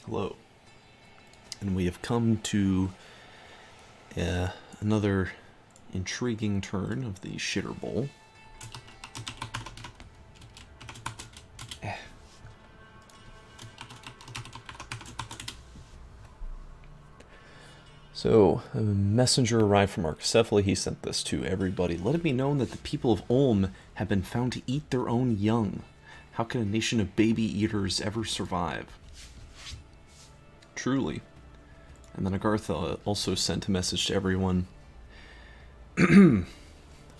Hello. And we have come to another intriguing turn of the Shitterbowl. So, a messenger arrived from Arcecephaly. He sent this to everybody. Let it be known that the people of Ulm have been found to eat their own young. How can a nation of baby eaters ever survive? Truly. And then Agartha also sent a message to everyone.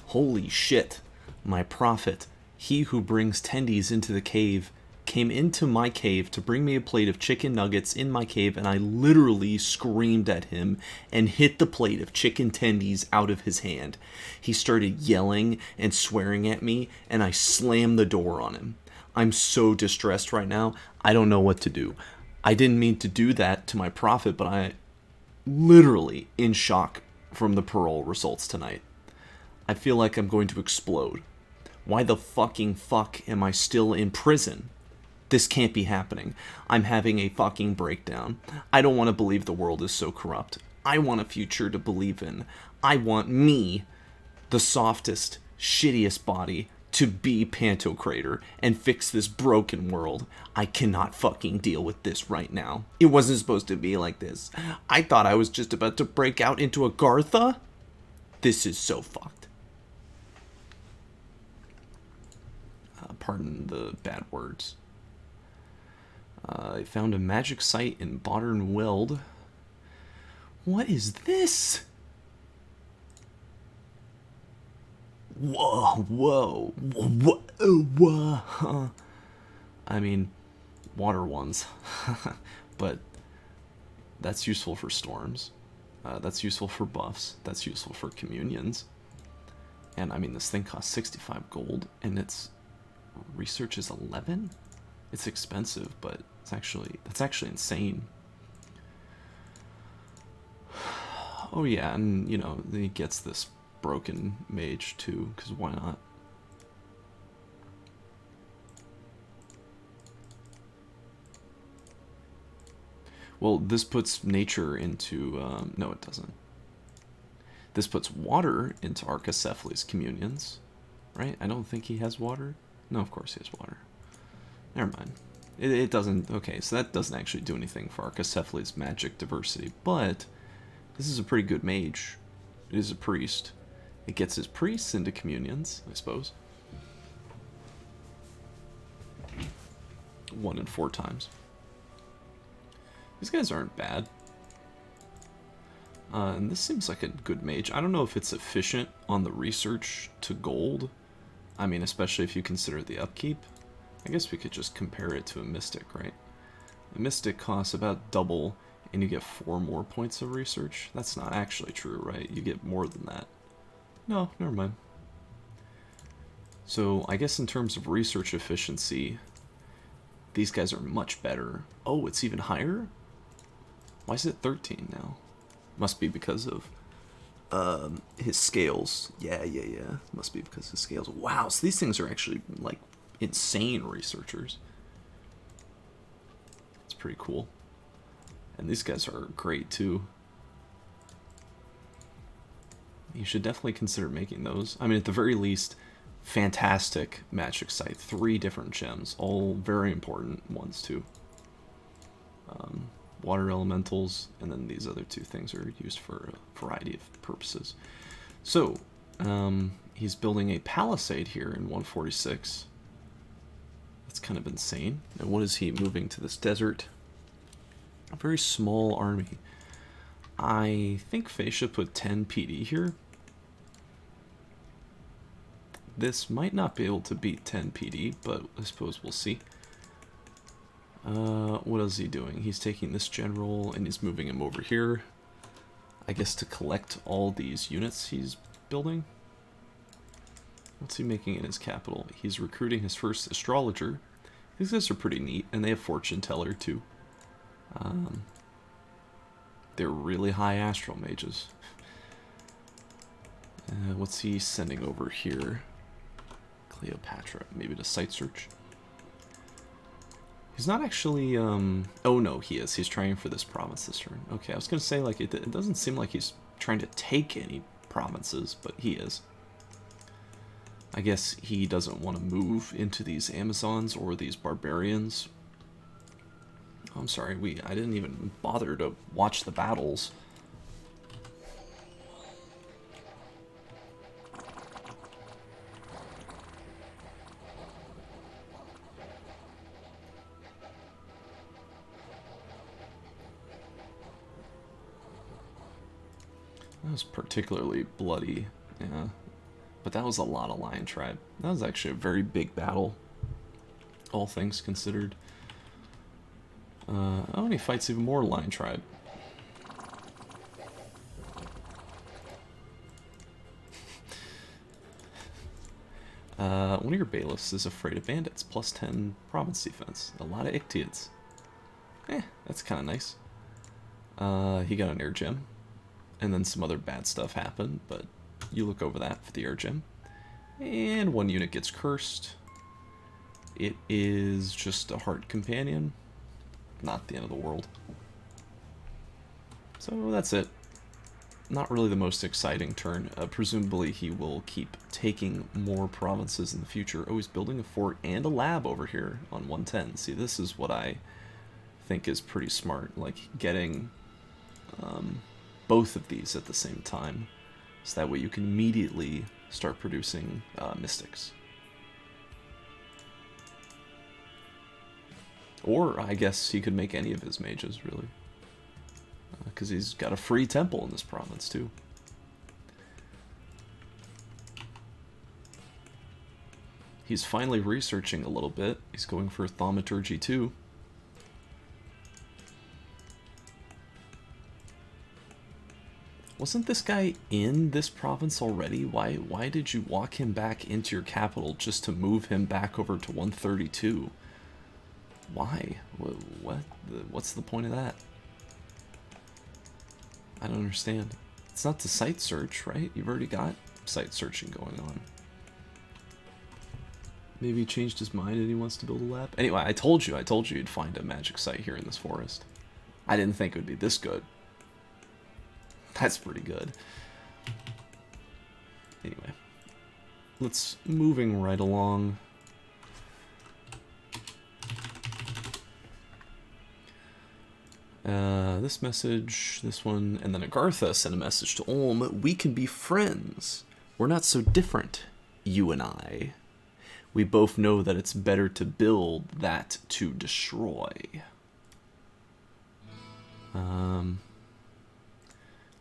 Holy shit, my prophet, he who brings tendies into the cave, came into my cave to bring me a plate of chicken nuggets in my cave, and I literally screamed at him and hit the plate of chicken tendies out of his hand. He started yelling and swearing at me, and I slammed the door on him. I'm so distressed right now, I don't know what to do. I didn't mean to do that to my prophet, but I literally in shock from the parole results tonight. I feel like I'm going to explode. Why the fucking fuck am I still in prison? This can't be happening. I'm having a fucking breakdown. I don't want to believe the world is so corrupt. I want a future to believe in. I want me, the softest, shittiest body, to be Pantocrator and fix this broken world. I cannot fucking deal with this right now. It wasn't supposed to be like this. I thought I was just about to break out into Agartha. This is so fucked. Pardon the bad words. I found a magic site in Modern Weld. What is this? Whoa. I mean, water ones. But that's useful for storms. That's useful for buffs. That's useful for communions. And I mean, this thing costs 65 gold, and its research is 11? It's expensive, but that's actually insane. Oh yeah, and you know, he gets this broken mage too, because why not? Well, this puts nature into, no it doesn't. This puts water into Arcecephaly's communions, right? I don't think he has water. No, of course he has water. Never mind. It doesn't, okay, so that doesn't actually do anything for Arcecephaly's magic diversity, but this is a pretty good mage. It is a priest. It gets his priests into communions, I suppose. 1 in 4 times. These guys aren't bad. And this seems like a good mage. I don't know if it's efficient on the research to gold. I mean, especially if you consider the upkeep. I guess we could just compare it to a mystic, right? A mystic costs about double, and you get 4 more points of research. That's not actually true, right? You get more than that. No, never mind. So I guess in terms of research efficiency, these guys are much better. Oh, it's even higher? Why is it 13 now? Must be because of his scales. Yeah. Must be because of his scales. Wow, so these things are actually like insane researchers. It's pretty cool. And these guys are great too. You should definitely consider making those. I mean, at the very least, fantastic magic site. 3 different gems, all very important ones too. Water elementals, and then these other 2 things are used for a variety of purposes. So, he's building a palisade here in 146. That's kind of insane. And what is he moving to this desert? A very small army. I think Fascia put 10 PD here. This might not be able to beat 10 PD, but I suppose we'll see. What is he doing? He's taking this general and he's moving him over here. I guess to collect all these units he's building. What's he making in his capital? He's recruiting his first astrologer. These guys are pretty neat, and they have fortune teller too. They're really high astral mages. What's he sending over here? Cleopatra, maybe to site search. He's not actually, oh no, he is. He's trying for this province this turn. Okay, I was gonna say, like, it doesn't seem like he's trying to take any provinces, but he is. I guess he doesn't want to move into these Amazons or these barbarians. Oh, I'm sorry, I didn't even bother to watch the battles. That was particularly bloody, yeah. But that was a lot of Lion Tribe. That was actually a very big battle, all things considered. Oh, and he fights even more Lion Tribe. One of your bailiffs is afraid of bandits, plus 10 province defense. A lot of Ictiads. That's kind of nice. He got an air gem. And then some other bad stuff happened, but you look over that for the air gem. And one unit gets cursed. It is just a heart companion. Not the end of the world. So that's it. Not really the most exciting turn. Presumably he will keep taking more provinces in the future. Oh, he's building a fort and a lab over here on 110. See, this is what I think is pretty smart. Like, getting both of these at the same time. So that way you can immediately start producing mystics. Or, I guess, he could make any of his mages, really. Because he's got a free temple in this province, too. He's finally researching a little bit. He's going for thaumaturgy, too. Wasn't this guy in this province already? Why did you walk him back into your capital just to move him back over to 132? Why? What's the point of that? I don't understand. It's not to site search, right? You've already got site searching going on. Maybe he changed his mind and he wants to build a lab? Anyway, I told you you'd find a magic site here in this forest. I didn't think it would be this good. That's pretty good. Anyway, let's moving right along. This message, this one, and then Agartha sent a message to Ulm. We can be friends. We're not so different, you and I. We both know that it's better to build that to destroy.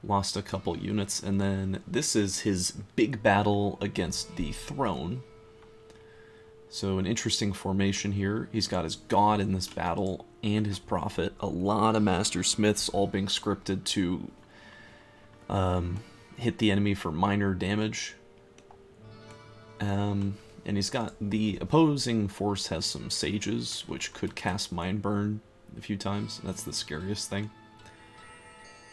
Lost a couple units, and then this is his big battle against the throne. So an interesting formation here. He's got his god in this battle and his prophet. A lot of master smiths all being scripted to hit the enemy for minor damage. And he's got the opposing force has some sages, which could cast mind burn a few times. That's the scariest thing.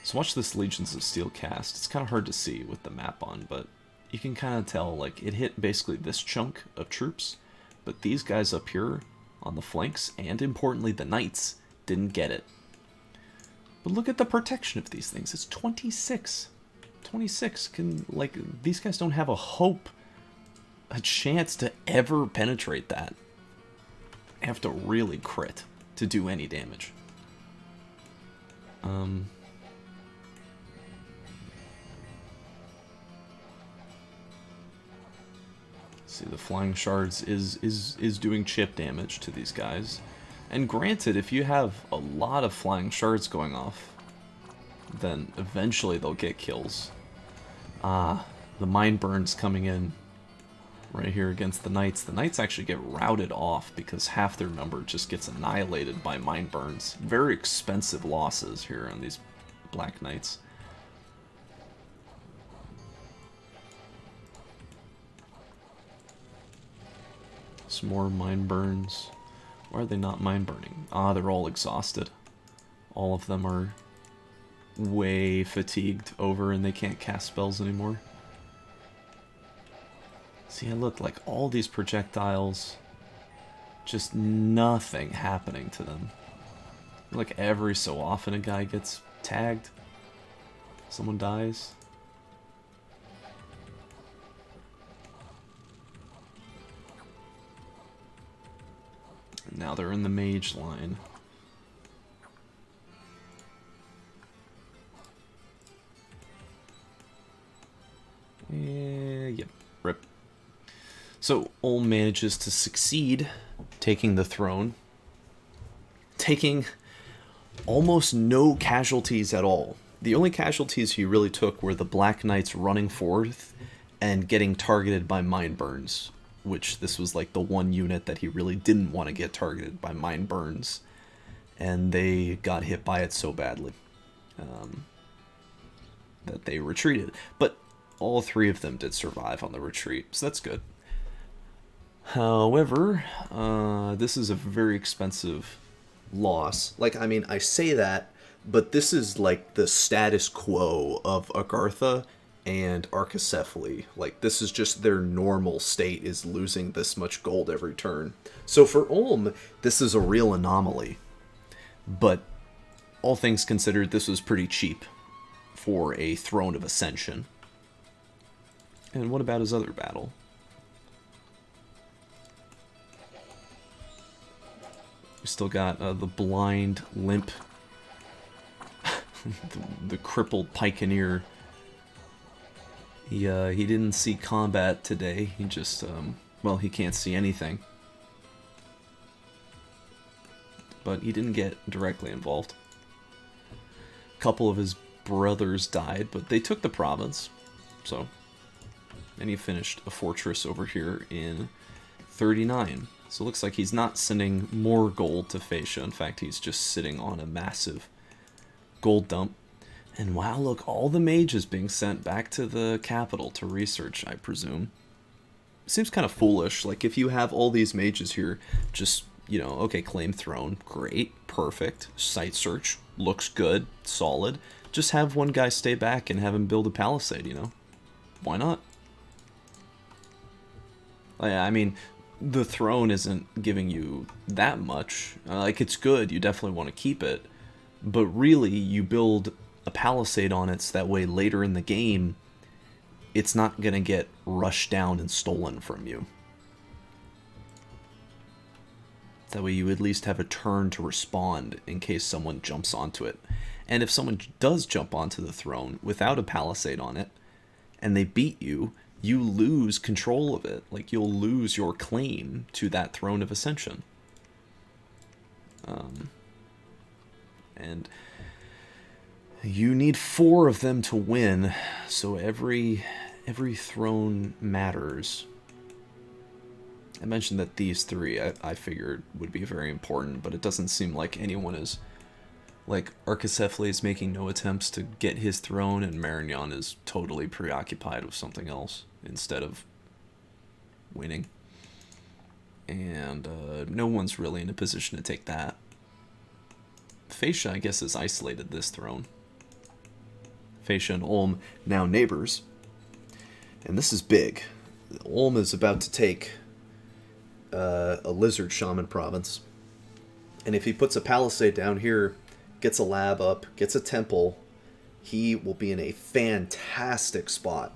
So watch this Legions of Steel cast. It's kind of hard to see with the map on, but you can kind of tell, like, it hit basically this chunk of troops, but these guys up here on the flanks, and importantly the knights, didn't get it. But look at the protection of these things. It's 26. 26 can, like, these guys don't have a chance to ever penetrate that. They have to really crit to do any damage. See, the flying shards is doing chip damage to these guys. And granted, if you have a lot of flying shards going off, then eventually they'll get kills. The mind burns coming in right here against the knights. The knights actually get routed off because half their number just gets annihilated by mind burns. Very expensive losses here on these black knights. Some more mind burns. Why are they not mind burning? They're all exhausted. All of them are way fatigued over and they can't cast spells anymore. See, look, like all these projectiles Just nothing happening to them. Like every so often a guy gets tagged. Someone dies. Now they're in the mage line. Yep, rip. So Ulm manages to succeed, taking the throne, taking almost no casualties at all. The only casualties he really took were the Black Knights running forth and getting targeted by mine burns, which this was like the one unit that he really didn't want to get targeted by mine burns, and they got hit by it so badly that they retreated. But all three of them did survive on the retreat, so that's good. However, this is a very expensive loss. Like, I mean, I say that, but this is like the status quo of Agartha and Archaecephaly. Like, this is just their normal state, is losing this much gold every turn. So for Ulm, this is a real anomaly. But all things considered, this was pretty cheap for a Throne of Ascension. And what about his other battle? We still got the blind, limp, the crippled Pikeneer. He didn't see combat today. He just, well, he can't see anything. But he didn't get directly involved. A couple of his brothers died, but they took the province. So, and he finished a fortress over here in 39. So it looks like he's not sending more gold to Fascia. In fact, he's just sitting on a massive gold dump. And wow, look, all the mages being sent back to the capital to research, I presume. Seems kind of foolish. Like, if you have all these mages here, just, you know, okay, claim throne, great, perfect. Site search, looks good, solid. Just have one guy stay back and have him build a palisade, you know? Why not? I mean, the throne isn't giving you that much. Like, it's good, you definitely want to keep it. But really, you build a palisade on it so that way later in the game, it's not going to get rushed down and stolen from you. That way you at least have a turn to respond in case someone jumps onto it. And if someone does jump onto the throne without a palisade on it, and they beat you, you lose control of it. Like, you'll lose your claim to that Throne of Ascension. And you need 4 of them to win, so every throne matters. I mentioned that these 3 I figured would be very important, but it doesn't seem like anyone is... Like, Archaecephaly is making no attempts to get his throne, and Marignon is totally preoccupied with something else instead of winning. And no one's really in a position to take that. Fascia, I guess, has isolated this throne. Fascia and Ulm, now neighbors. And this is big. Ulm is about to take a lizard shaman province. And if he puts a palisade down here, gets a lab up, gets a temple, he will be in a fantastic spot.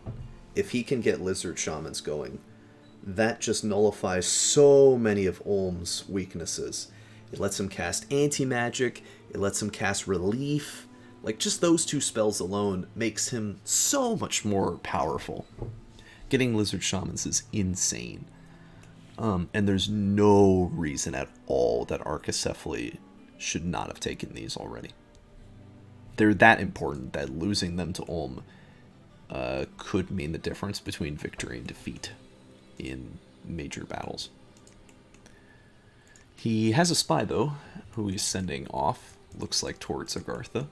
If he can get lizard shamans going, that just nullifies so many of Ulm's weaknesses. It lets him cast anti-magic, it lets him cast relief. Like, just those 2 spells alone makes him so much more powerful. Getting lizard shamans is insane. And there's no reason at all that Archaecephaly should not have taken these already. They're that important that losing them to Ulm could mean the difference between victory and defeat in major battles. He has a spy, though, who he's sending off, looks like towards Agartha.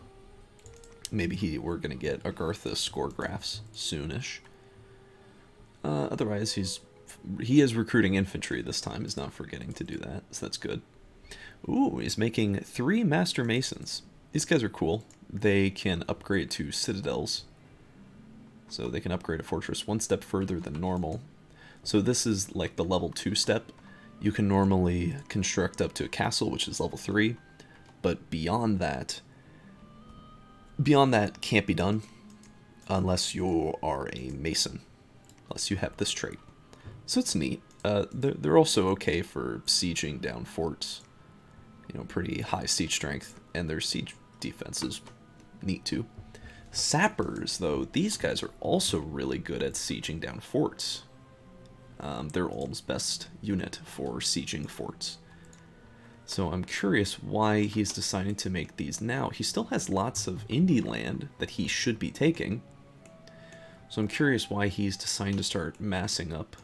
Maybe we're going to get Agartha score graphs soonish. Otherwise, he is recruiting infantry this time. He's not forgetting to do that, so that's good. Ooh, he's making 3 Master Masons. These guys are cool. They can upgrade to citadels. So they can upgrade a fortress 1 step further than normal. So this is like the level 2 step. You can normally construct up to a castle, which is level 3, but beyond that can't be done unless you are a mason, unless you have this trait. So it's neat. They're also okay for sieging down forts. You know, pretty high siege strength, and their siege defense is neat too. Sappers, though, these guys are also really good at sieging down forts. They're Ulm's best unit for sieging forts. So I'm curious why he's deciding to make these now. He still has lots of indie land that he should be taking. So I'm curious why he's deciding to start massing up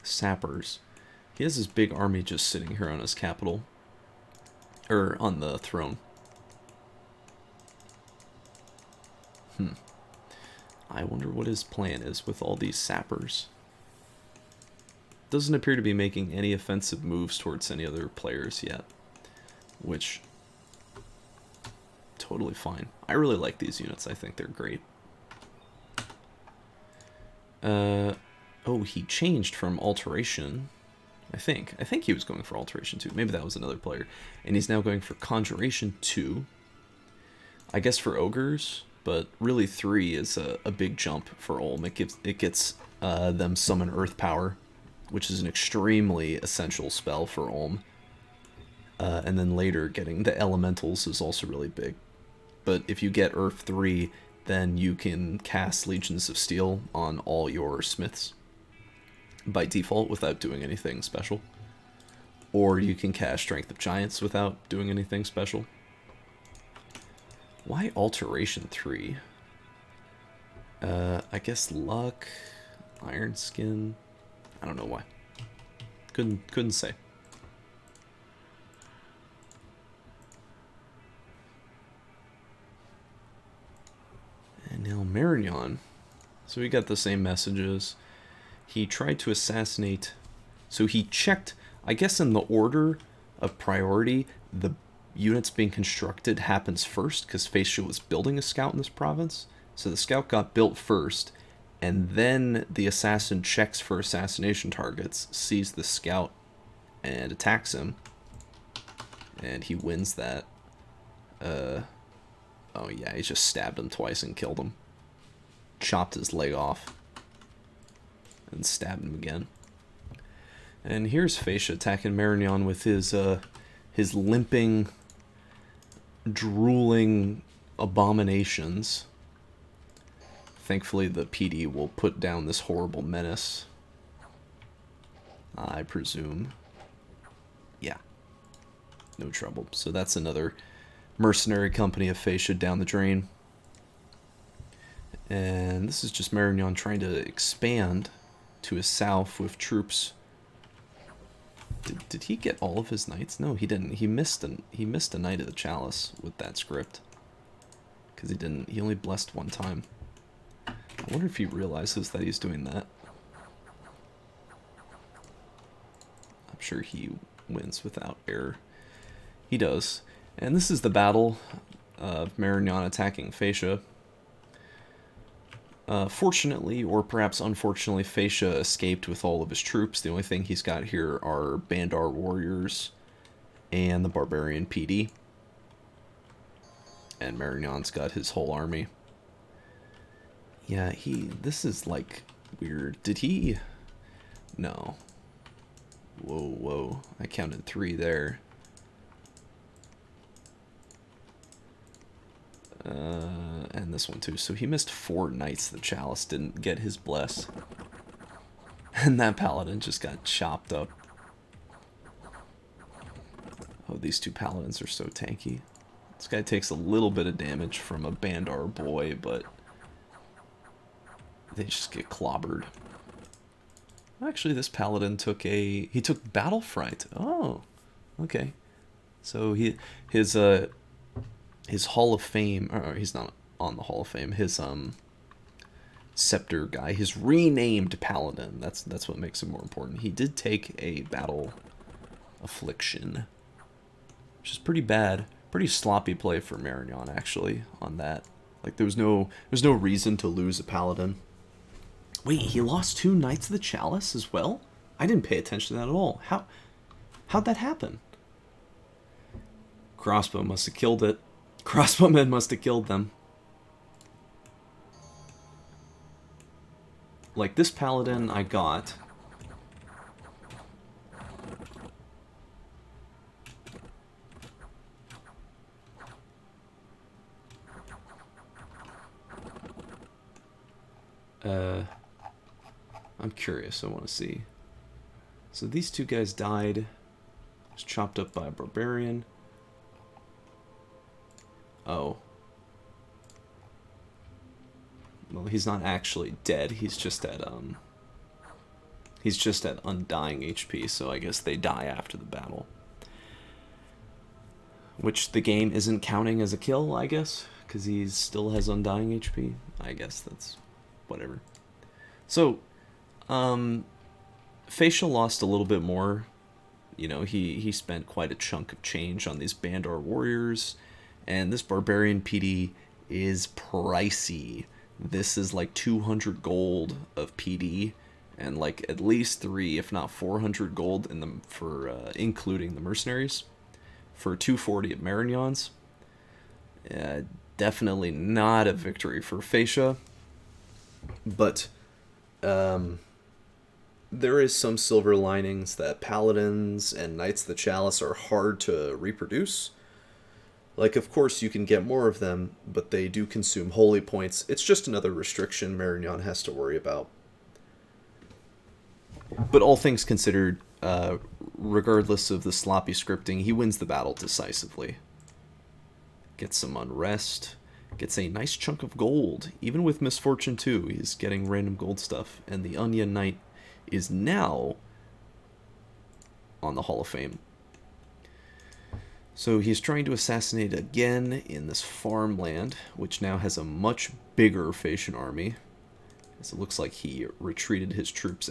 sappers. He has this big army just sitting here on his capital. Or on the throne. I wonder what his plan is with all these sappers. Doesn't appear to be making any offensive moves towards any other players yet. Which, totally fine. I really like these units. I think they're great. Oh, he changed from Alteration. I think he was going for Alteration 2. Maybe that was another player. And he's now going for Conjuration 2. I guess for Ogres, but really 3 is a big jump for Ulm. It gets them Summon Earth Power, which is an extremely essential spell for Ulm. And then later getting the Elementals is also really big. But if you get Earth 3, then you can cast Legions of Steel on all your Smiths by default without doing anything special. Or you can cast Strength of Giants without doing anything special. Why Alteration 3? I guess Luck, Iron Skin. I don't know why. Couldn't say. And now Marignon. So we got the same messages. He tried to assassinate. So he checked, I guess in the order of priority, the units being constructed happens first, because Facia was building a scout in this province. So the scout got built first, and then the assassin checks for assassination targets, sees the scout, and attacks him. And he wins that. Oh yeah, he just stabbed him twice and killed him. Chopped his leg off. And stabbed him again. And here's Facia attacking Marignon with his limping, drooling abominations. Thankfully the PD will put down this horrible menace. I presume. Yeah. No trouble. So that's another mercenary company of Facia down the drain. And this is just Marignon trying to expand to his south with troops. Did he get all of his knights? No, he didn't. He missed a Knight of the Chalice with that script. Because he only blessed one time. I wonder if he realizes that he's doing that. I'm sure he wins without error. He does. And this is the battle of Marignon attacking Facia. Fortunately, or perhaps unfortunately, Facia escaped with all of his troops. The only thing he's got here are Bandar warriors and the Barbarian PD. And Marignon's got his whole army. Yeah, this is like weird. Did he? No. Whoa. I counted 3 there. And this one too. So he missed 4 knights. The Chalice didn't get his bless. And that paladin just got chopped up. Oh, these 2 paladins are so tanky. This guy takes a little bit of damage from a Bandar boy, but they just get clobbered. Actually, this paladin took Battle Fright. Oh, okay. So his Hall of Fame, or he's not on the Hall of Fame, his scepter guy, his renamed paladin, that's what makes him more important. He did take a Battle Affliction, which is pretty bad. Pretty sloppy play for Marignon, actually, on that. Like, there was no reason to lose a paladin. Wait, he lost 2 Knights of the Chalice as well? I didn't pay attention to that at all. How'd that happen? Crossbow must have killed it. Crossbowmen must have killed them. Like, this paladin I got. I'm curious, I want to see. So these 2 guys died. Was chopped up by a barbarian. Oh. Well, he's not actually dead. He's just at undying HP, so I guess they die after the battle. Which the game isn't counting as a kill, I guess, because he still has undying HP. I guess that's whatever. So, Facial lost a little bit more. You know, he spent quite a chunk of change on these Bandar warriors, and this Barbarian PD is pricey. This is like 200 gold of PD, and like at least 3, if not 400 gold in them for including the mercenaries, for 240 of Marignons. Definitely not a victory for Fascia, but there is some silver linings that Paladins and Knights of the Chalice are hard to reproduce. Like, of course, you can get more of them, but they do consume holy points. It's just another restriction Marignon has to worry about. But all things considered, regardless of the sloppy scripting, he wins the battle decisively. Gets some unrest. Gets a nice chunk of gold. Even with Misfortune 2, he's getting random gold stuff. And the Onion Knight is now on the Hall of Fame. So he's trying to assassinate again in this farmland, which now has a much bigger Phasian army, as it looks like he retreated his troops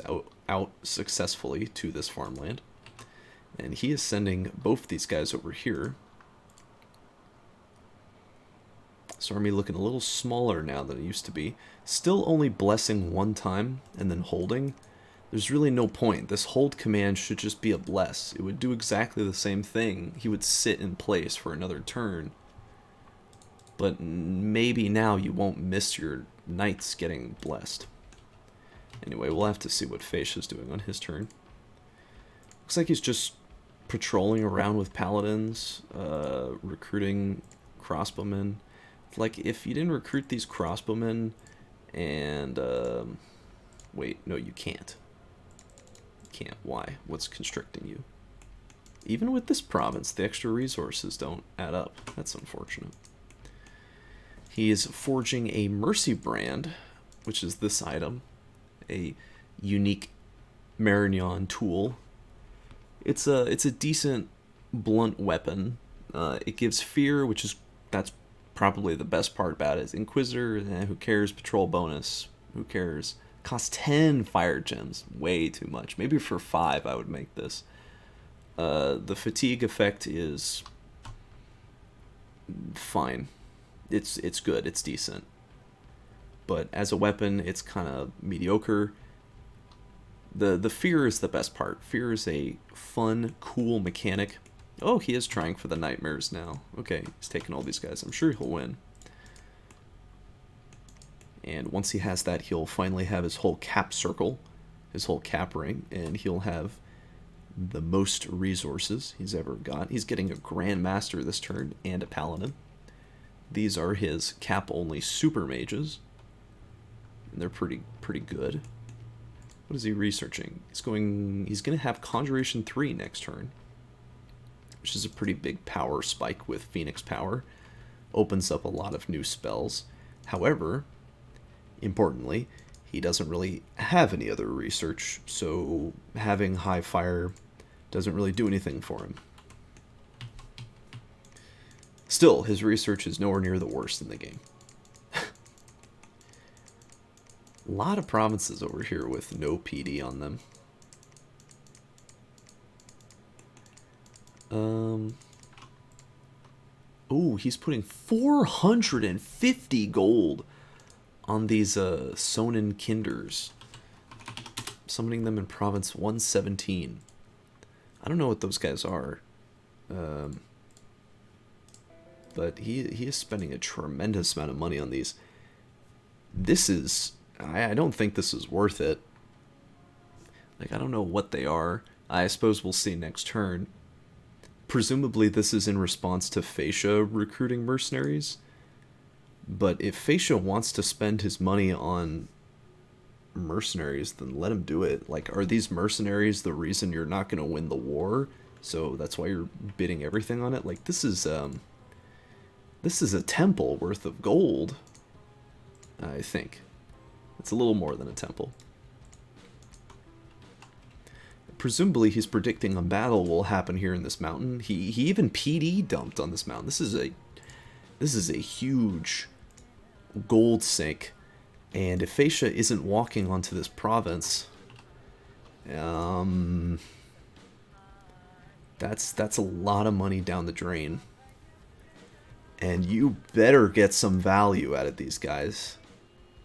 out successfully to this farmland. And he is sending both these guys over here. This army looking a little smaller now than it used to be. Still only blessing 1 time and then holding. There's really no point. This hold command should just be a bless. It would do exactly the same thing. He would sit in place for another turn. But maybe now you won't miss your knights getting blessed. Anyway, we'll have to see what Fascia's doing on his turn. Looks like he's just patrolling around with paladins, recruiting crossbowmen. Like, if you didn't recruit these crossbowmen and... wait, no, you can't. Can't. Why? What's constricting you? Even with this province, the extra resources don't add up. That's unfortunate. He is forging a Mercy brand, which is this item, a unique Marignon tool. It's a decent blunt weapon. It gives fear, that's probably the best part about it. Inquisitor, who cares? Patrol bonus, who cares? Costs 10 fire gems, way too much. Maybe for 5 I would make this. The fatigue effect is fine. It's good, it's decent. But as a weapon, it's kind of mediocre. The fear is the best part. Fear is a fun, cool mechanic. Oh, he is trying for the nightmares now. Okay, he's taking all these guys. I'm sure he'll win. And once he has that, he'll finally have his whole cap circle, his whole cap ring, and he'll have the most resources he's ever got. He's getting a Grand Master this turn and a Paladin. These are his cap-only super mages, and they're pretty good. What is he researching? He's going to have Conjuration 3 next turn, which is a pretty big power spike with Phoenix Power. Opens up a lot of new spells. However, importantly, he doesn't really have any other research, so having high fire doesn't really do anything for him. Still, his research is nowhere near the worst in the game. A lot of provinces over here with no PD on them. Oh, he's putting 450 gold on these Sonin Kinders. Summoning them in Province 117. I don't know what those guys are. But he is spending a tremendous amount of money on these. This is... I don't think this is worth it. Like, I don't know what they are. I suppose we'll see next turn. Presumably this is in response to Fascia recruiting mercenaries. But if Fascia wants to spend his money on mercenaries, then let him do it. Like, are these mercenaries the reason you're not going to win the war? So that's why you're bidding everything on it? Like, this is a temple worth of gold, I think. It's a little more than a temple. Presumably he's predicting a battle will happen here in this mountain. He even PD dumped on this mountain. This is a huge gold sink. And if Fascia isn't walking onto this province, that's a lot of money down the drain. And you better get some value out of these guys.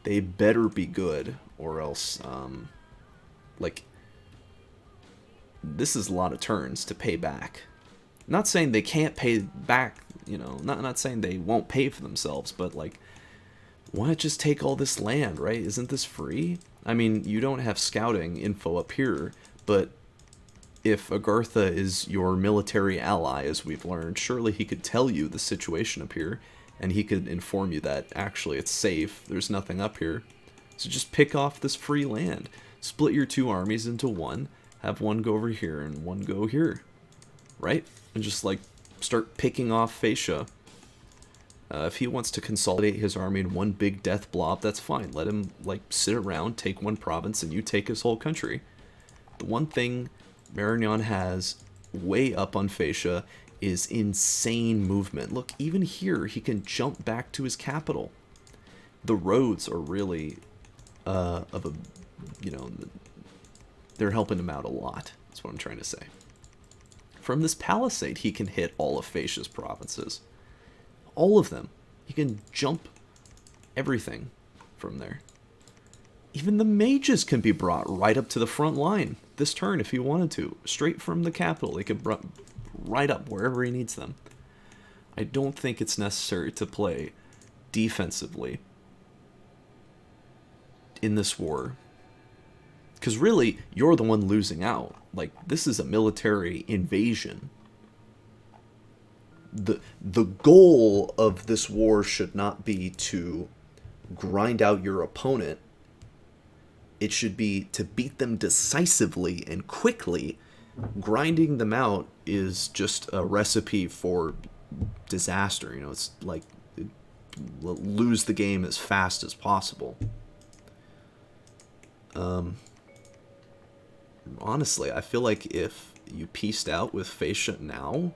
They better be good, or else, like, this is a lot of turns to pay back. Not saying they can't pay back, you know, not saying they won't pay for themselves, but, like, why not just take all this land, right? Isn't this free? I mean, you don't have scouting info up here, but if Agartha is your military ally, as we've learned, surely he could tell you the situation up here, and he could inform you that actually it's safe, there's nothing up here. So just pick off this free land. Split your two armies into one, have one go over here and one go here, right? And just, like, start picking off Fascia. If he wants to consolidate his army in one big death blob, that's fine. Let him, like, sit around, take one province, and you take his whole country. The one thing Marignan has way up on Fascia is insane movement. Look, even here, he can jump back to his capital. The roads are really, of a, you know, they're helping him out a lot. That's what I'm trying to say. From this palisade, he can hit all of Fascia's provinces. All of them. He can jump everything from there. Even the mages can be brought right up to the front line this turn if he wanted to. Straight from the capital. They could brought right up wherever he needs them. I don't think it's necessary to play defensively in this war. Because really, you're the one losing out. Like, this is a military invasion. The goal of this war should not be to grind out your opponent. It should be to beat them decisively and quickly. Grinding them out is just a recipe for disaster. You know, it's like lose the game as fast as possible. Honestly, I feel like if you pieced out with Fascia now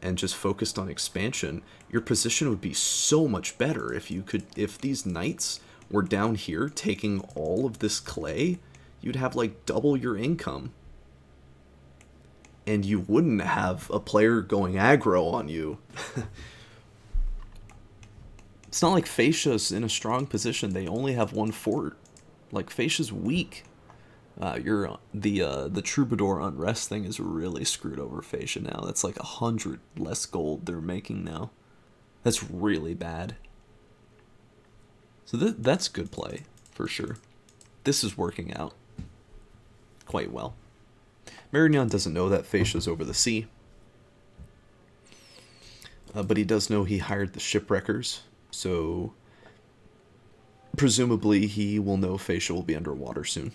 and just focused on expansion, your position would be so much better. If these knights were down here taking all of this clay, you'd have like double your income. And you wouldn't have a player going aggro on you. It's not like Fascia's in a strong position. They only have one fort. Like, Fascia's weak. The Troubadour Unrest thing is really screwed over Fascia now. That's like 100 less gold they're making now. That's really bad. So that's good play, for sure. This is working out quite well. Marignan doesn't know that Fascia's over the sea. But he does know he hired the shipwreckers, so presumably he will know Fascia will be underwater soon.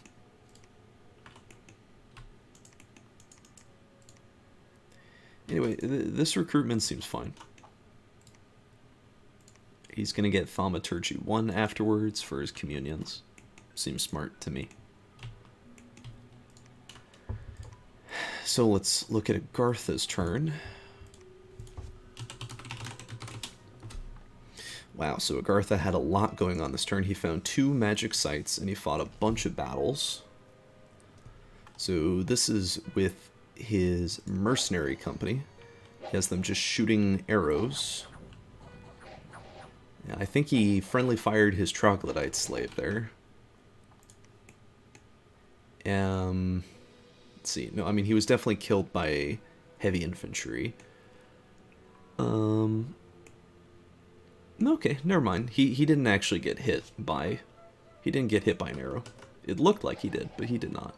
Anyway, this recruitment seems fine. He's going to get Thaumaturgy 1 afterwards for his communions. Seems smart to me. So let's look at Agartha's turn. Wow, so Agartha had a lot going on this turn. He found 2 magic sites and he fought a bunch of battles. So this is with his mercenary company. He has them just shooting arrows. Yeah, I think he friendly fired his troglodyte slave there. Let's see. No, I mean, he was definitely killed by heavy infantry. Okay, never mind. He didn't actually get hit by... He didn't get hit by an arrow. It looked like he did, but he did not.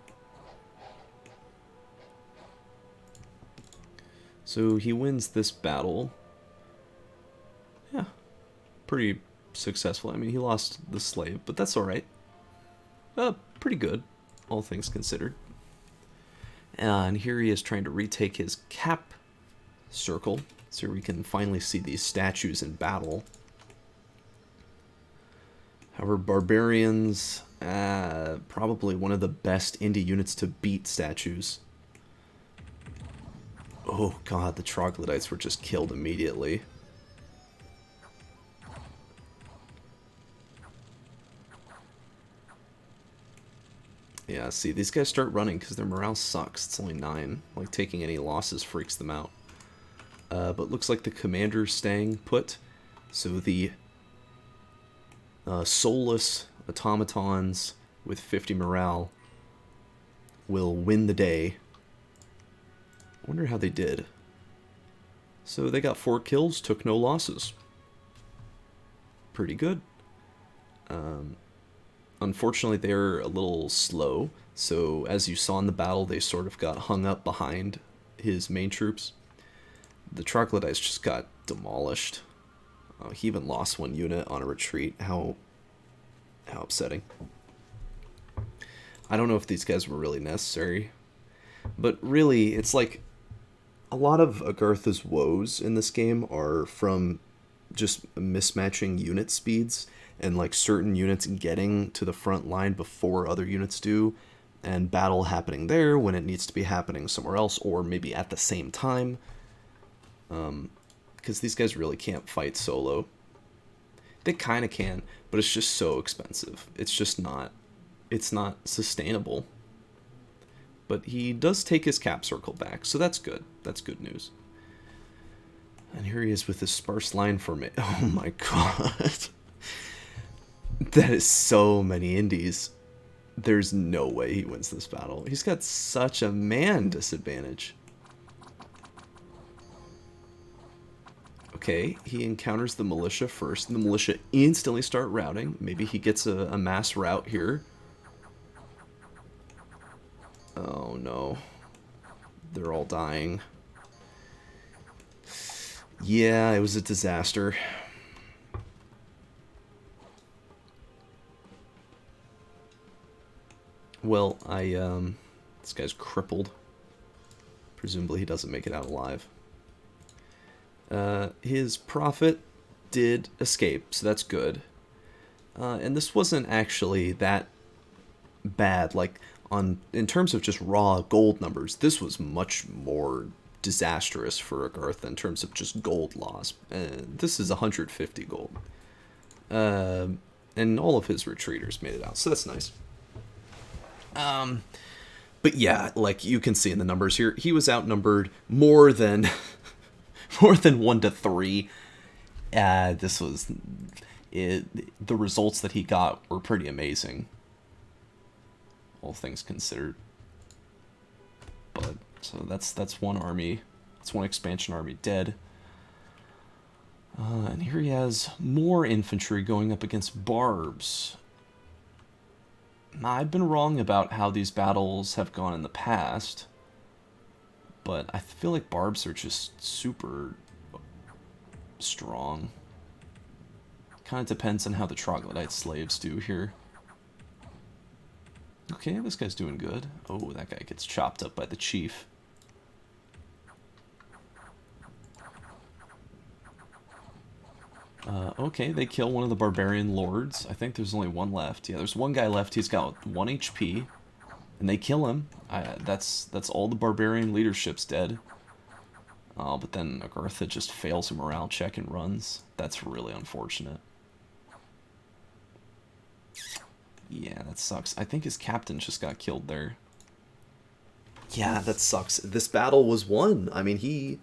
So he wins this battle. Yeah, pretty successful. I mean, he lost the slave, but that's alright. Pretty good, all things considered. And here he is trying to retake his cap circle. So we can finally see these statues in battle. However, barbarians, probably one of the best indie units to beat statues. Oh god, the troglodytes were just killed immediately. Yeah, see, these guys start running because their morale sucks. It's only 9. Like, taking any losses freaks them out. But looks like the commander's staying put. So the soulless automatons with 50 morale will win the day. I wonder how they did. So they got 4 kills, took no losses. Pretty good. Unfortunately, they're a little slow. So as you saw in the battle, they sort of got hung up behind his main troops. The troglodytes just got demolished. He even lost 1 unit on a retreat. How upsetting. I don't know if these guys were really necessary. But really, it's like a lot of Agartha's woes in this game are from just mismatching unit speeds and like certain units getting to the front line before other units do, and battle happening there when it needs to be happening somewhere else, or maybe at the same time. Because these guys really can't fight solo. They kind of can, but it's just so expensive. It's just not... It's not sustainable. But he does take his cap circle back, so that's good. That's good news. And here he is with his sparse line formation. Oh my god. That is so many indies. There's no way he wins this battle. He's got such a man disadvantage. Okay, he encounters the militia first, and the militia instantly start routing. Maybe he gets a mass rout here. Oh no. They're all dying. Yeah, it was a disaster. Well, this guy's crippled. Presumably he doesn't make it out alive. His prophet did escape, so that's good. And this wasn't actually that bad. Like, in terms of just raw gold numbers, this was much more disastrous for Agartha in terms of just gold loss. This is 150 gold. And all of his retreaters made it out, so that's nice. But yeah, like you can see in the numbers here, he was outnumbered more than 1 to 3. This was it. The results that he got were pretty amazing, all things considered. But so that's one army. That's one expansion army dead. And here he has more infantry going up against barbs. I've been wrong about how these battles have gone in the past, but I feel like barbs are just super strong. Kind of depends on how the troglodyte slaves do here. Okay, this guy's doing good. Oh, that guy gets chopped up by the chief. Okay, they kill one of the barbarian lords. I think there's only 1 left. Yeah, there's 1 guy left. He's got 1 HP. And they kill him. That's all the barbarian leadership's dead. Oh, but then Agartha just fails a morale check and runs. That's really unfortunate. Yeah, that sucks. I think his captain just got killed there. Yeah, that sucks. This battle was won. I mean, he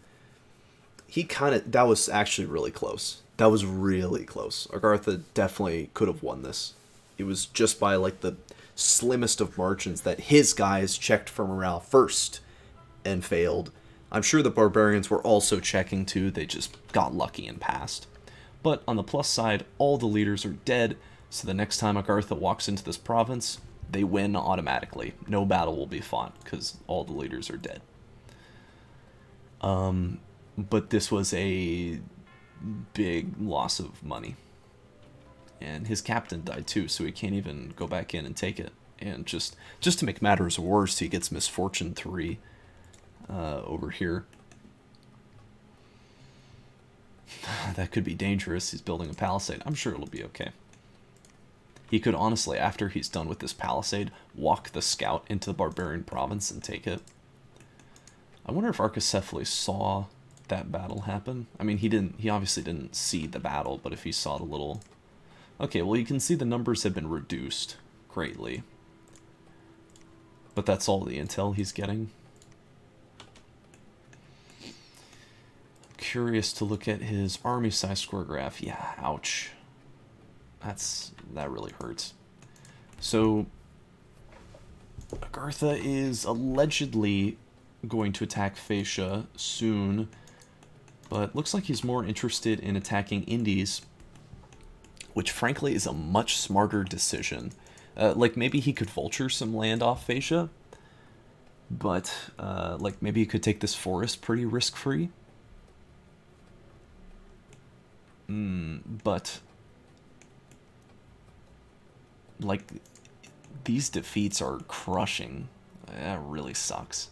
kind of... That was actually really close. That was really close. Agartha definitely could have won this. It was just by, like, the slimmest of margins that his guys checked for morale first and failed. I'm sure the barbarians were also checking too, they just got lucky and passed. But on the plus side, all the leaders are dead, so the next time Agartha walks into this province, they win automatically. No battle will be fought, because all the leaders are dead. But this was a big loss of money. And his captain died too, so he can't even go back in and take it. And just to make matters worse, he gets Misfortune 3 over here. That could be dangerous. He's building a palisade. I'm sure it'll be okay. He could honestly, after he's done with this palisade, walk the scout into the barbarian province and take it. I wonder if Archaecephaly saw that battle happen. I mean, he obviously didn't see the battle, but if he saw the little... Okay, well, you can see the numbers have been reduced greatly. But that's all the intel he's getting. Curious to look at his army size score graph. Yeah, ouch. That really hurts. So, Agartha is allegedly going to attack Phaecia soon, but looks like he's more interested in attacking Indies, which frankly is a much smarter decision. Like, maybe he could vulture some land off Phaecia, but, like, maybe he could take this forest pretty risk-free. But, like, these defeats are crushing. That really sucks.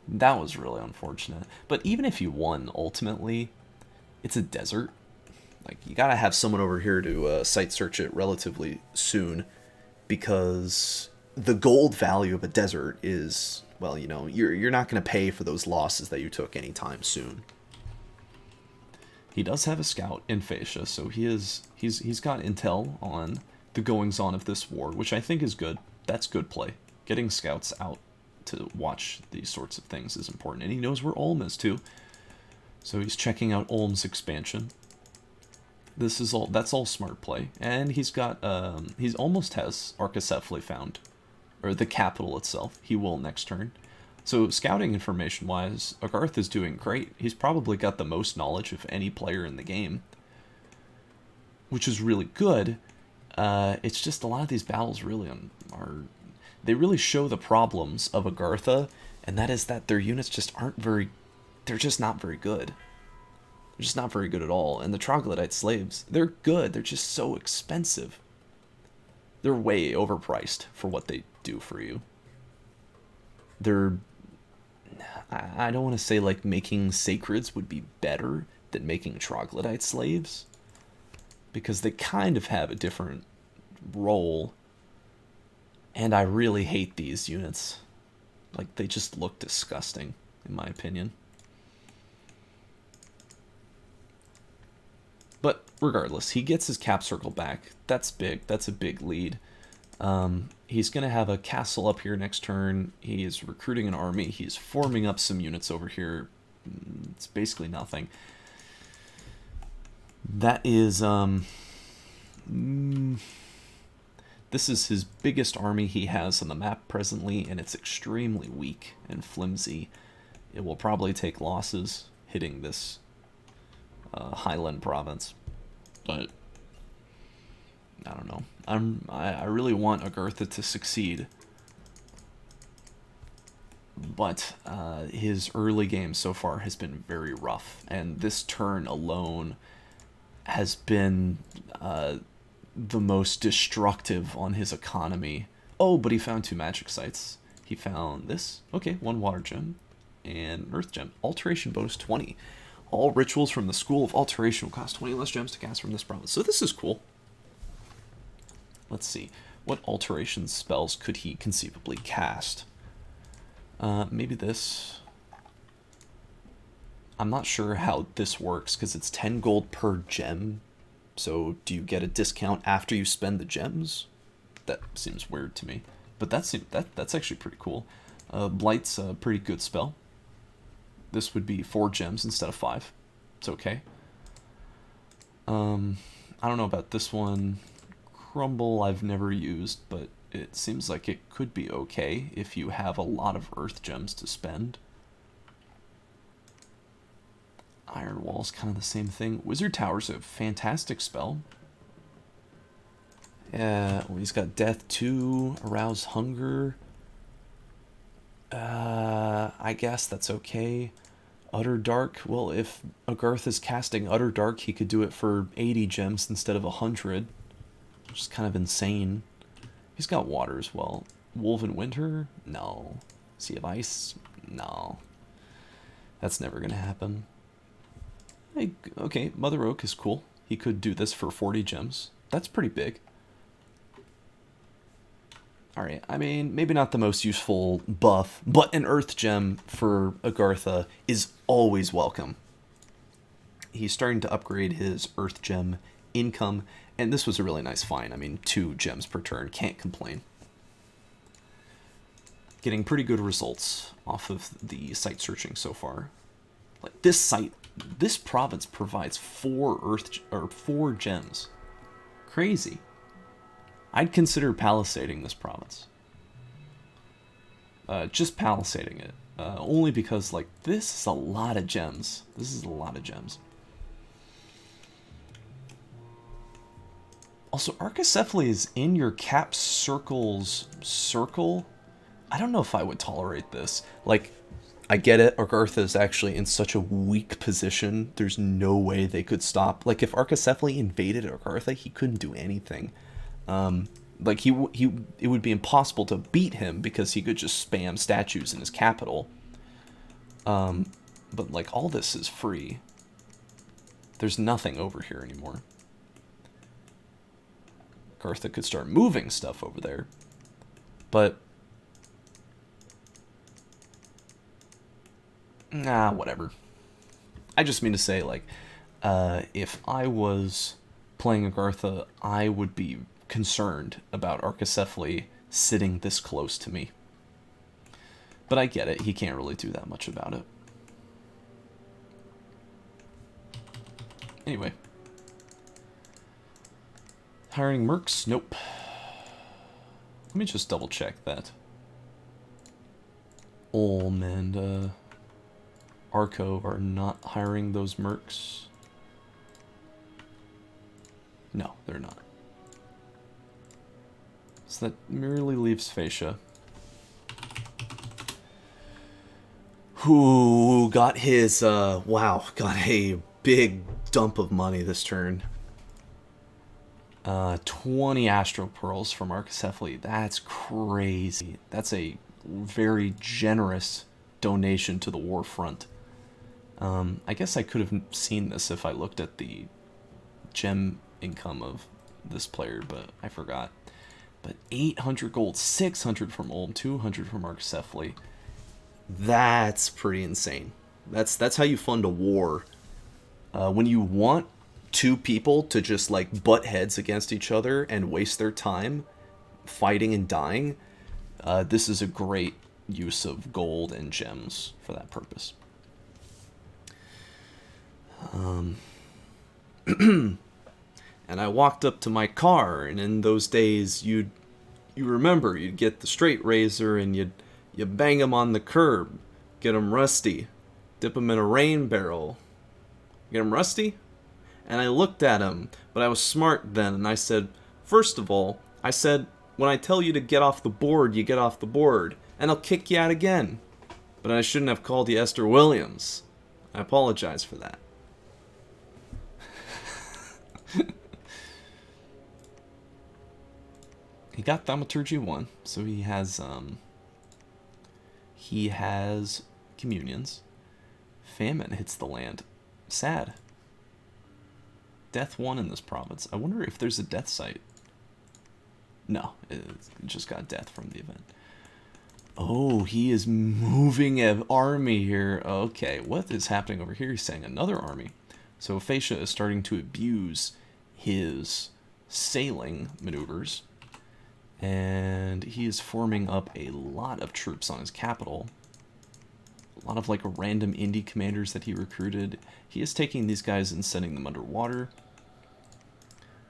That was really unfortunate. But even if you won, ultimately, it's a desert. Like, you gotta have someone over here to site search it relatively soon, because the gold value of a desert is, well, you know, you're not gonna pay for those losses that you took anytime soon. He does have a scout in Phaecia, so he's got intel on the goings-on of this war, which I think is good. That's good play. Getting scouts out to watch these sorts of things is important, and he knows where Ulm is too. So he's checking out Ulm's expansion. That's all smart play, and he's got he's almost has Archaecephaly found, or the capital itself. He will next turn. So scouting information wise, Agartha is doing great. He's probably got the most knowledge of any player in the game, which is really good. It's just a lot of these battles really they really show the problems of Agartha, and that is that their units just they're just not very good. They're just not very good at all. And the troglodyte slaves, they're good, they're just so expensive. They're way overpriced for what they do for you. I don't want to say like making sacreds would be better than making troglodyte slaves, because they kind of have a different role, and I really hate these units. Like, they just look disgusting, in my opinion. But regardless, he gets his cap circle back. That's big. That's a big lead. He's going to have a castle up here next turn. He is recruiting an army. He's forming up some units over here. It's basically nothing. That is, this is his biggest army he has on the map presently, and it's extremely weak and flimsy. It will probably take losses hitting this Highland province, but I don't know. I really want Agartha to succeed, but his early game so far has been very rough, and this turn alone has been the most destructive on his economy. Oh, but he found 2 magic sites. He found this. Okay, 1 water gem and an earth gem. Alteration bonus 20. All rituals from the School of Alteration will cost 20 less gems to cast from this province. So this is cool. Let's see. What alteration spells could he conceivably cast? Maybe this. I'm not sure how this works, because it's 10 gold per gem. So do you get a discount after you spend the gems? That seems weird to me. But that's actually pretty cool. Blight's a pretty good spell. This would be 4 gems instead of 5. It's okay. I don't know about this one. Crumble I've never used, but it seems like it could be okay if you have a lot of earth gems to spend. Iron Wall's kind of the same thing. Wizard Tower's a fantastic spell. Yeah, well, he's got Death 2, Arouse Hunger. I guess that's okay. Utter Dark, well, if Agarth is casting Utter Dark, he could do it for 80 gems instead of 100. Which is kind of insane. He's got water as well. Woven Winter? No. Sea of Ice? No. That's never going to happen. Hey, okay, Mother Oak is cool. He could do this for 40 gems. That's pretty big. Alright, I mean, maybe not the most useful buff, but an Earth Gem for Agartha is always welcome. He's starting to upgrade his Earth Gem income, and this was a really nice find. I mean, 2 gems per turn, can't complain. Getting pretty good results off of the site searching so far. Like, this province provides 4 gems. Crazy. I'd consider palisading this province. Just palisading it. Only because, like, this is a lot of gems. This is a lot of gems. Also, Archaecephaly is in your cap circle's circle. I don't know if I would tolerate this. Like, I get it, Agartha is actually in such a weak position. There's no way they could stop. Like, if Archaecephaly invaded Agartha, he couldn't do anything. Like, it would be impossible to beat him because he could just spam statues in his capital. But, like, all this is free. There's nothing over here anymore. Agartha could start moving stuff over there. But... nah, whatever. I just mean to say, like, if I was playing Agartha, I would be concerned about Archaecephaly sitting this close to me. But I get it, he can't really do that much about it. Anyway. Hiring mercs? Nope. Let me just double check that. Ulm and Arco are not hiring those mercs. No, they're not. So that merely leaves Fascia. Who got his, wow, got a big dump of money this turn. 20 Astro Pearls from Archaecephaly. That's crazy. That's a very generous donation to the war front. I guess I could have seen this if I looked at the gem income of this player, but I forgot. But 800 gold, 600 from Ulm, 200 from Archaecephaly. That's pretty insane. That's how you fund a war. When you want 2 people to just, like, butt heads against each other and waste their time fighting and dying, this is a great use of gold and gems for that purpose. And I walked up to my car, and in those days, you remember, you'd get the straight razor and you bang him on the curb, get him rusty, dip him in a rain barrel, get him rusty? And I looked at him, but I was smart then, and I said, first of all, I said, when I tell you to get off the board, you get off the board, and I'll kick you out again. But I shouldn't have called you Esther Williams. I apologize for that. He got Thaumaturgy 1, so he has communions. Famine hits the land. Sad. Death 1 in this province. I wonder if there's a death site. No, it just got death from the event. Oh, he is moving an army here. Okay, what is happening over here? He's saying another army. So Fascia is starting to abuse his sailing maneuvers. And he is forming up a lot of troops on his capital. A lot of, like, random indie commanders that he recruited. He is taking these guys and sending them underwater.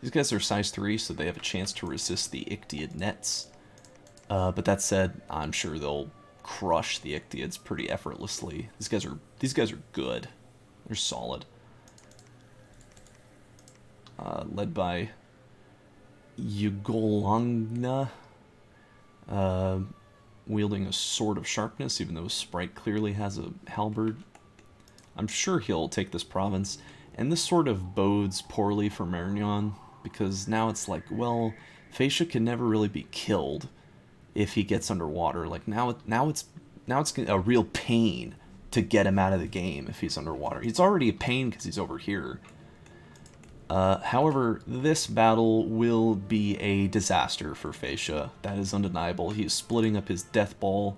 These guys are size 3, so they have a chance to resist the Ichthyid nets. But that said, I'm sure they'll crush the Ichthyids pretty effortlessly. These guys are good. They're solid. Led by Ugolangna, wielding a sword of sharpness, even though Sprite clearly has a halberd. I'm sure he'll take this province, and this sort of bodes poorly for Marignon, because now it's like, well, Facia can never really be killed if he gets underwater. Like now it's a real pain to get him out of the game if he's underwater. He's already a pain because he's over here. However, this battle will be a disaster for Facia. That is undeniable. He is splitting up his death ball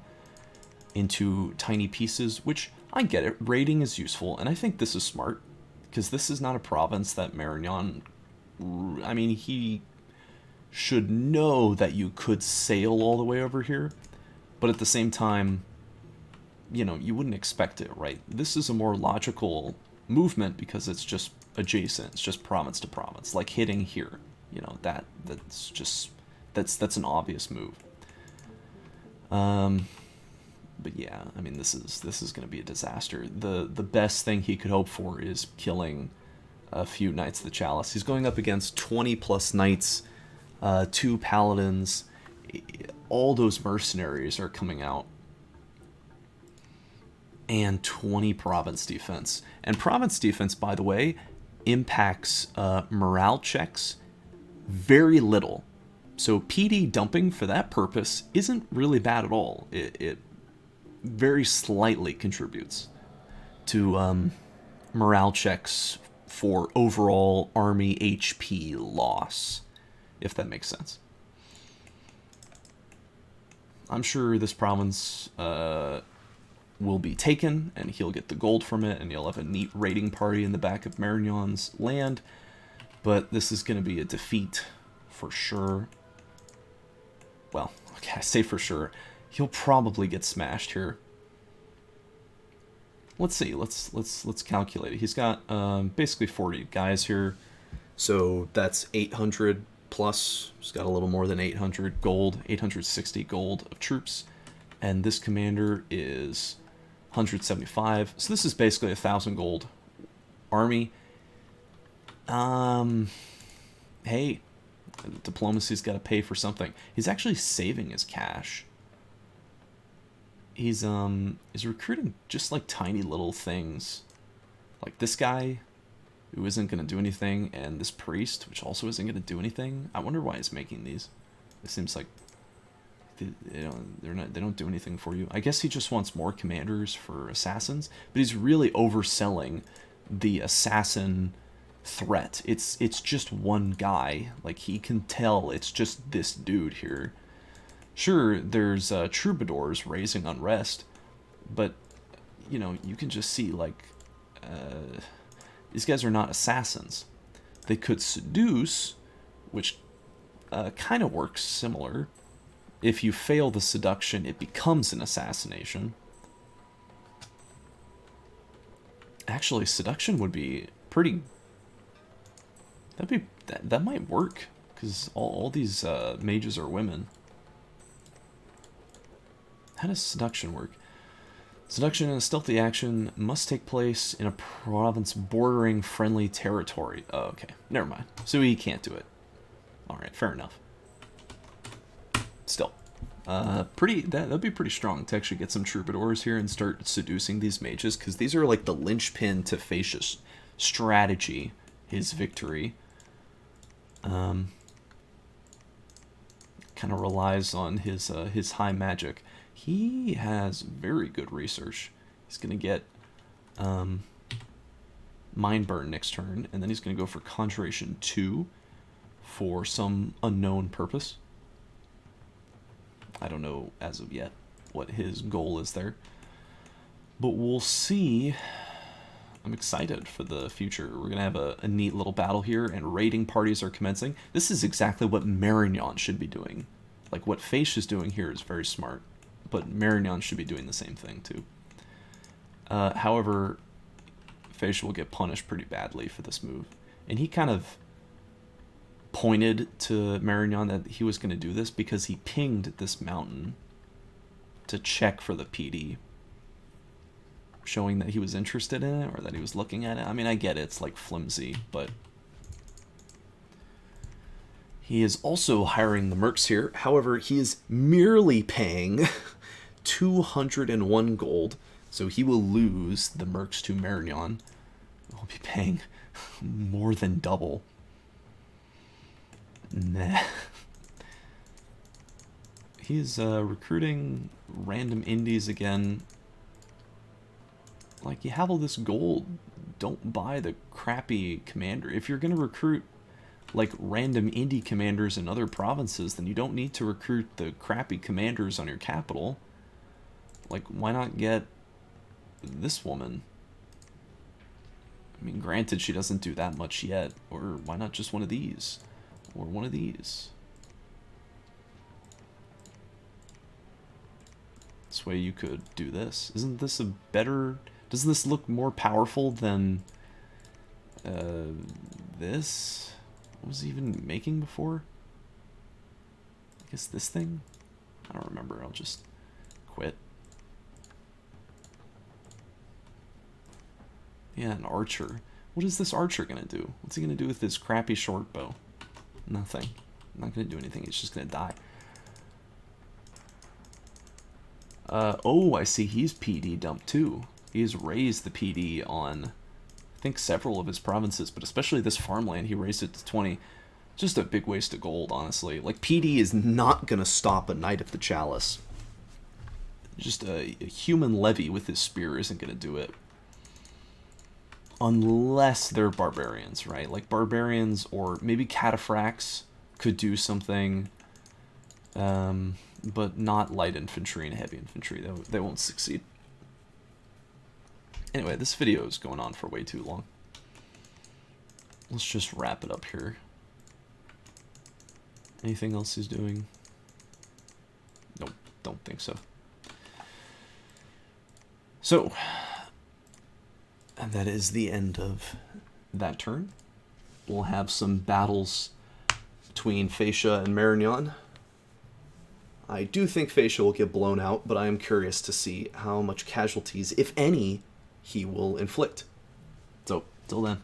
into tiny pieces, which I get it. Raiding is useful, and I think this is smart, because this is not a province that Marignon... I mean, he should know that you could sail all the way over here, but at the same time, you know, you wouldn't expect it, right? This is a more logical movement because it's just adjacent. It's just province to province, like hitting here. You know, that's an obvious move. But yeah, I mean, this is going to be a disaster. The best thing he could hope for is killing a few Knights of the Chalice. He's going up against 20 plus knights, 2 paladins. All those mercenaries are coming out, and 20 province defense. And province defense, by the way, impacts morale checks very little. So PD dumping for that purpose isn't really bad at all. It very slightly contributes to morale checks for overall army HP loss, if that makes sense. I'm sure this province will be taken, and he'll get the gold from it, and you'll have a neat raiding party in the back of Marignon's land. But this is going to be a defeat for sure. Well, okay, I say for sure. He'll probably get smashed here. Let's see. Let's calculate it. He's got basically 40 guys here, so that's 800 plus. He's got a little more than 800 gold, 860 gold of troops, and this commander is 175. So this is basically 1,000 gold army. Hey, diplomacy's got to pay for something. He's actually saving his cash. He's recruiting just like tiny little things, like this guy who isn't going to do anything, and this priest, which also isn't going to do anything. I wonder why he's making these. It seems like they don't do anything for you. I guess he just wants more commanders for assassins, but he's really overselling the assassin threat. It's just one guy. Like, he can tell it's just this dude here. Sure, there's troubadours raising unrest, but you know, you can just see, like, these guys are not assassins. They could seduce, which kind of works similar. If you fail the seduction, it becomes an assassination. Actually, seduction would be pretty... That might work, because all these mages are women. How does seduction work? Seduction in a stealthy action must take place in a province bordering friendly territory. Oh, okay. Never mind. So he can't do it. Alright, fair enough. Still. That'd be pretty strong to actually get some troubadours here and start seducing these mages, because these are like the linchpin to Facia's strategy, his victory. Kind of relies on his high magic. He has very good research. He's going to get Mind Burn next turn, and then he's going to go for Conjuration 2 for some unknown purpose. I don't know as of yet what his goal is there, but we'll see. I'm excited for the future. We're going to have a neat little battle here, and raiding parties are commencing. This is exactly what Marignon should be doing. Like, what Facia is doing here is very smart, but Marignon should be doing the same thing too. However, Facia will get punished pretty badly for this move, and he kind of pointed to Marignan that he was going to do this because he pinged this mountain to check for the PD, showing that he was interested in it or that he was looking at it. I mean, I get it, it's like flimsy, but he is also hiring the mercs here. However, he is merely paying 201 gold, so he will lose the mercs to Marignan. He'll be paying more than double. Nah. He's recruiting random indies again. Like, you have all this gold. Don't buy the crappy commander. If you're going to recruit, like, random indie commanders in other provinces, then you don't need to recruit the crappy commanders on your capital. Like, why not get this woman? I mean, granted, she doesn't do that much yet. Or why not just one of these? Or one of these? This way you could do this. Isn't this a better... Doesn't this look more powerful than this? What was he even making before? I guess this thing? I don't remember. I'll just quit. Yeah, an archer. What is this archer going to do? What's he going to do with this crappy short bow? Nothing. Not going to do anything. He's just going to die. Oh, I see. He's PD dumped too. He's raised the PD on, I think, several of his provinces, but especially this farmland, he raised it to 20. Just a big waste of gold, honestly. Like, PD is not going to stop a Knight of the Chalice. Just a human levy with his spear isn't going to do it. Unless they're barbarians, right? Like, barbarians or maybe cataphracts could do something, but not light infantry and heavy infantry. They won't succeed. Anyway, this video is going on for way too long. Let's just wrap it up here. Anything else he's doing? Nope, don't think so. So, and that is the end of that turn. We'll have some battles between Fascia and Marignan. I do think Fascia will get blown out, but I am curious to see how much casualties, if any, he will inflict. So, till then.